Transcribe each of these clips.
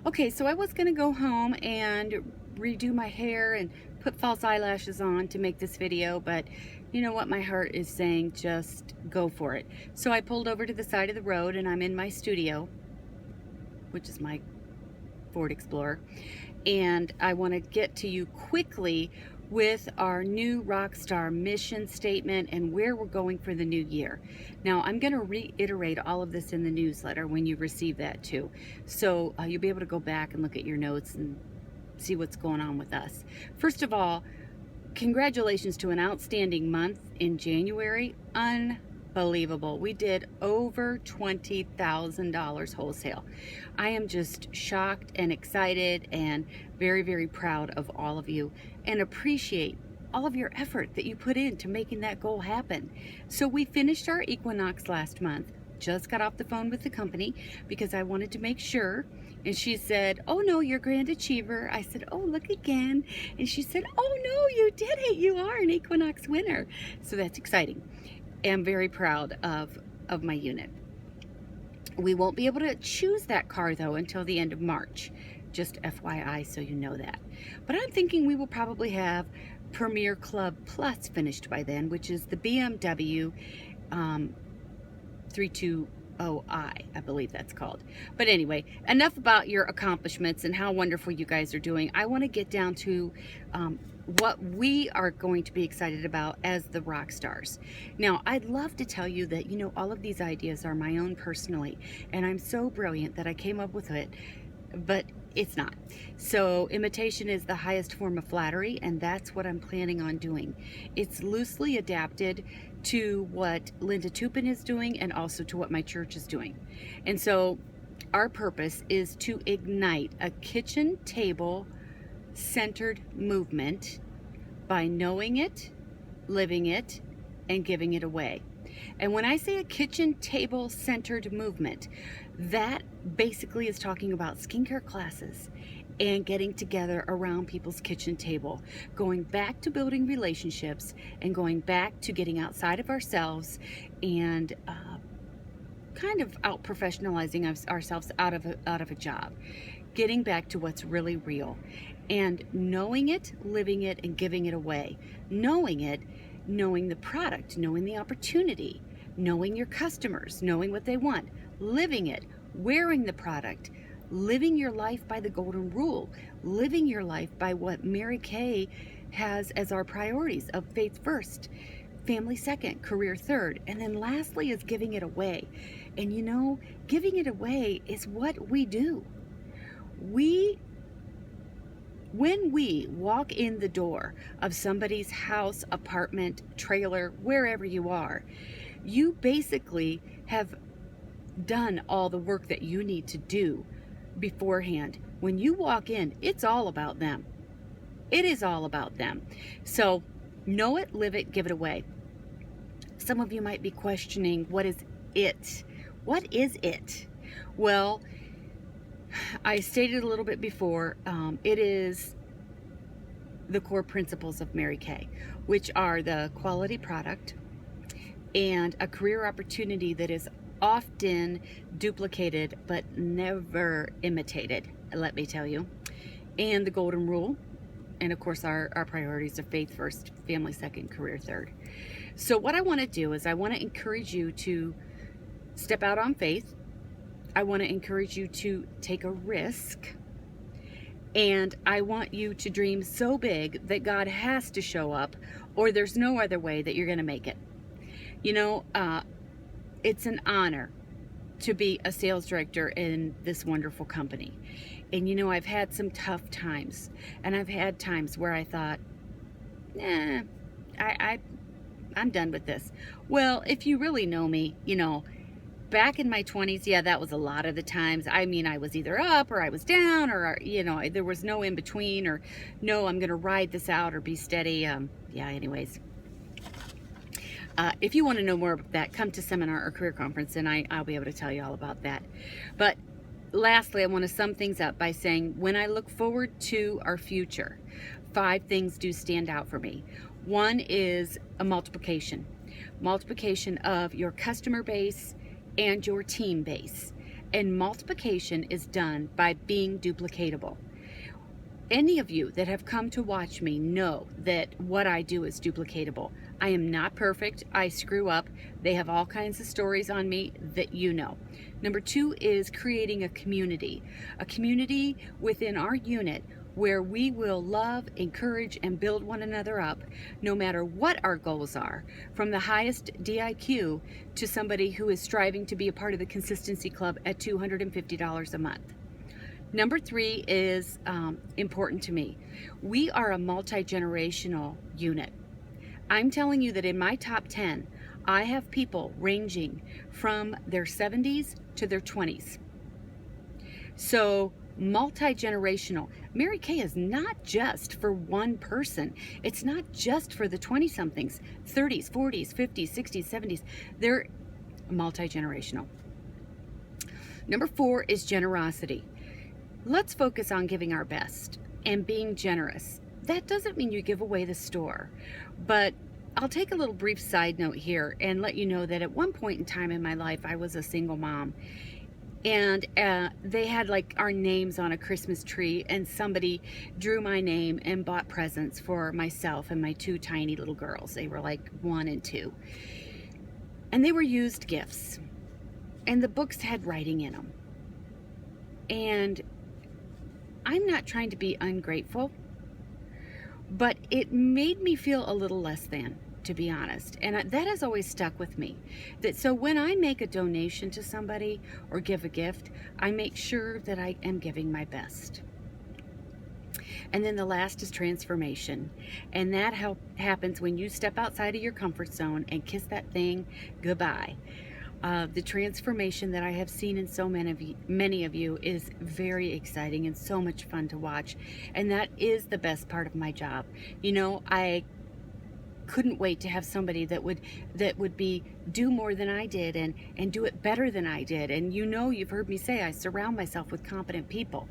Okay, so I was gonna go home and redo my hair and put false eyelashes on to make this video, but you know what? My heart is saying just go for it. So I pulled over to the side of the road and I'm in my studio, which is my Ford Explorer, and I want to get to you quickly with our new Rockstar mission statement and where we're going for the new year. Now, I'm going to reiterate all of this in the newsletter when you receive that too. So you'll be able to go back and look at your notes and see what's going on with us. First of all, congratulations to an outstanding month in January. Unbelievable. We did over $20,000 wholesale. I am just shocked and excited and very, very proud of all of you and appreciate all of your effort that you put into making that goal happen. So we finished our Equinox last month. Just got off the phone with the company because I wanted to make sure. And she said, "Oh no, you're Grand Achiever." I said, "Oh, look again." And she said, "Oh no, you did it. You are an Equinox winner." So that's exciting. I'm very proud of my unit. We won't be able to choose that car though until the end of March. Just FYI, so you know that. But I'm thinking we will probably have Premier Club Plus finished by then, which is the BMW 320i, I believe that's called. But anyway, enough about your accomplishments and how wonderful you guys are doing. I want to get down to what we are going to be excited about as the rock stars. Now, I'd love to tell you that, all of these ideas are my own personally, and I'm so brilliant that I came up with it, but it's not. So imitation is the highest form of flattery, and that's what I'm planning on doing. It's loosely adapted to what Linda Tupin is doing and also to what my church is doing. And so our purpose is to ignite a kitchen table centered movement by knowing it, living it, and giving it away. And when I say a kitchen table centered movement, that basically is talking about skincare classes and getting together around people's kitchen table, going back to building relationships and going back to getting outside of ourselves and kind of out professionalizing ourselves out of a job, getting back to what's really real and knowing it, living it, and giving it away. Knowing it, knowing the product, knowing the opportunity, knowing your customers, knowing what they want, living it, wearing the product, living your life by the golden rule, living your life by what Mary Kay has as our priorities of faith first, family second, career third, and then lastly is giving it away. And giving it away is what we do. When we walk in the door of somebody's house, apartment, trailer, wherever you are, you basically have done all the work that you need to do beforehand. When you walk in, it's all about them. It is all about them. So know it, live it, give it away. Some of you might be questioning, what is it? What is it? Well, I stated a little bit before, it is the core principles of Mary Kay, which are the quality product and a career opportunity that is often duplicated but never imitated, let me tell you, and the golden rule, and of course our priorities are faith first, family second, career third. So what I want to do is I want to encourage you to step out on faith. I want to encourage you to take a risk, and I want you to dream so big that God has to show up, or there's no other way that you're going to make it. It's an honor to be a sales director in this wonderful company. And I've had some tough times, and I've had times where I thought, I'm done with this. Well, if you really know me, back in my 20s, yeah, that was a lot of the times. I mean, I was either up or I was down, or, there was no in between, or no, I'm going to ride this out or be steady. Anyways. If you want to know more about that, come to seminar or career conference, and I'll be able to tell you all about that. But lastly, I want to sum things up by saying, when I look forward to our future, 5 things do stand out for me. One is a multiplication of your customer base and your team base. And multiplication is done by being duplicatable. Any of you that have come to watch me know that what I do is duplicatable. I am not perfect. I screw up. They have all kinds of stories on me that you know. Number 2 is creating a community within our unit where we will love, encourage, and build one another up no matter what our goals are, from the highest DIQ to somebody who is striving to be a part of the Consistency Club at $250 a month. Number 3 is important to me. We are a multi-generational unit. I'm telling you that in my top 10, I have people ranging from their 70s to their 20s. So multi-generational. Mary Kay is not just for one person. It's not just for the 20-somethings, 30s, 40s, 50s, 60s, 70s. They're multi-generational. Number 4 is generosity. Let's focus on giving our best and being generous. That doesn't mean you give away the store, but I'll take a little brief side note here and let you know that at one point in time in my life, I was a single mom, and they had like our names on a Christmas tree, and somebody drew my name and bought presents for myself and my 2 tiny little girls. They were like 1 and 2, and they were used gifts, and the books had writing in them. And I'm not trying to be ungrateful, but it made me feel a little less than, to be honest. And that has always stuck with me. So when I make a donation to somebody or give a gift, I make sure that I am giving my best. And then the last is transformation. And that happens when you step outside of your comfort zone and kiss that thing goodbye. The transformation that I have seen in so many of you is very exciting and so much fun to watch. And that is the best part of my job. You know, I couldn't wait to have somebody that would do more than I did and do it better than I did. And you know, you've heard me say I surround myself with competent people.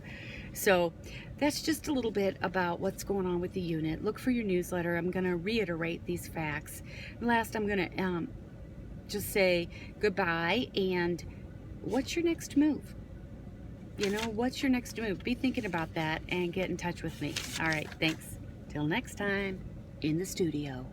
So that's just a little bit about what's going on with the unit. Look for your newsletter. I'm going to reiterate these facts. And last, I'm going to just say goodbye, and what's your next move? You know, what's your next move? Be thinking about that and get in touch with me. All right, thanks. Till next time, in the studio.